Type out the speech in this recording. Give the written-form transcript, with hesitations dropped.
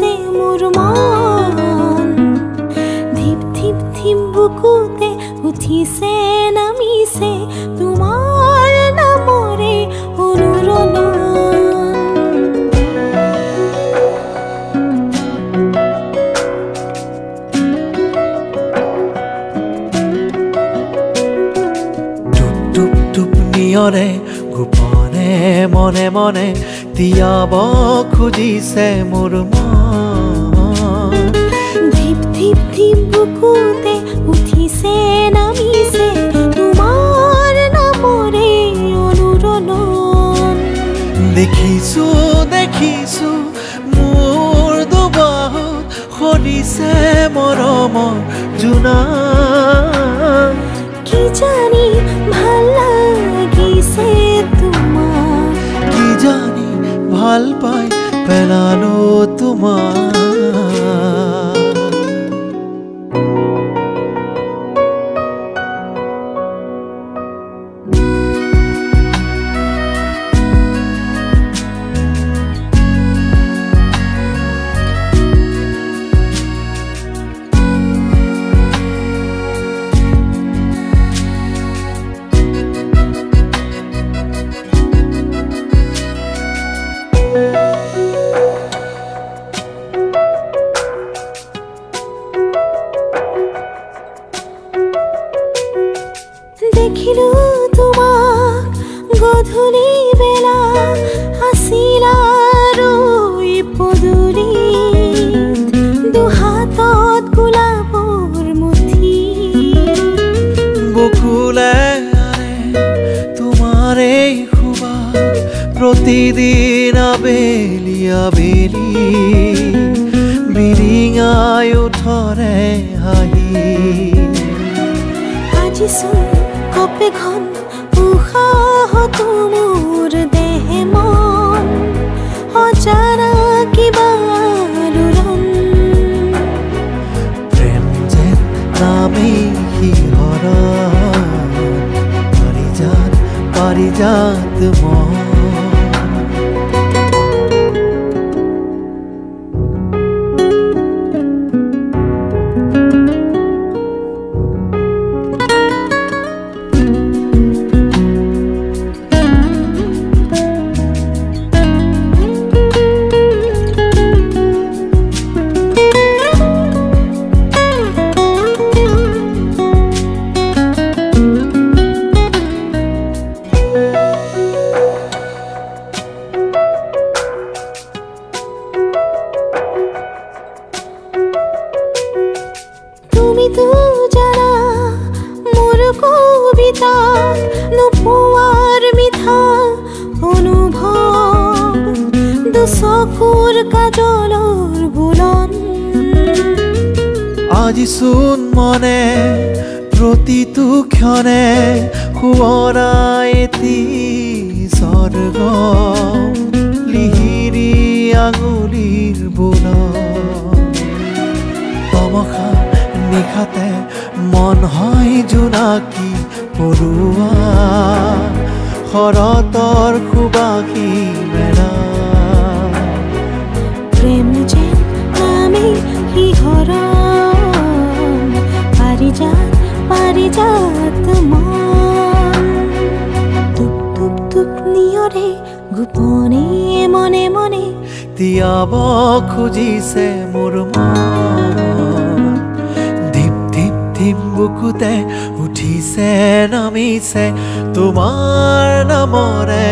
খুজিছে মোৰ মন ধিপ ধিপ ধিপ বুকুতে উঠিছে নামিছে তোমাৰ নামৰে অনুৰণন নিয়ৰে গোপনে মনে মনে তিয়াব খুজিছে মোৰ মন ধিপ ধিপ ধিপ বুকুতে উঠিছে নামিছে তোমাৰ নামৰে অনুৰণন দেখিছো দেখিছো মোৰ দুবাহুত সৰিছে মৰমৰ জোনা কি জানি ভাল লাগিছে তোমাক কি জানি ভাল পাই পেলালো তোমাক দেখিলো তোমাক গধূলি বেলা আছিলা ৰৈ পদূলিত দুহাতত গোলাপৰ মুঠি বকুলে তোমাৰে সুবাস প্ৰতিদিন আবেলি আবেলি বিৰিঙাই উঠৰে হাঁহি আজিচোন কপে ঘন উশাহ মোৰ দেহে মন অজানা কিবা আলোড়ন প্ৰেম যেন নামি শিহৰণ পাৰিজাত মন তুমিতো জানা মোৰ কবিতাত নোপোৱাৰ মিঠা অনুভৱ দুচকুৰ কাজলৰ বুলন আজিচোন মনে প্ৰতিটো ক্ষণে সোঁৱৰাই এটি স্বৰ্গ লিহিৰি আঙুলিৰ বোলত তমসা নিশাতে মন হয় জোনাকী পৰুৱা শৰতৰ সুবাসী মেলা প্ৰেম যেন নামি শিহৰণ পাৰিজাত মন টুপ টুপ টুপ নিয়ৰে গোপনে মনে মনে তিয়াব খুজিছে মোৰ মন ধিপ ধিপ ধিপ বুকুতে উঠিছে নামিছে তোমাৰ নামৰে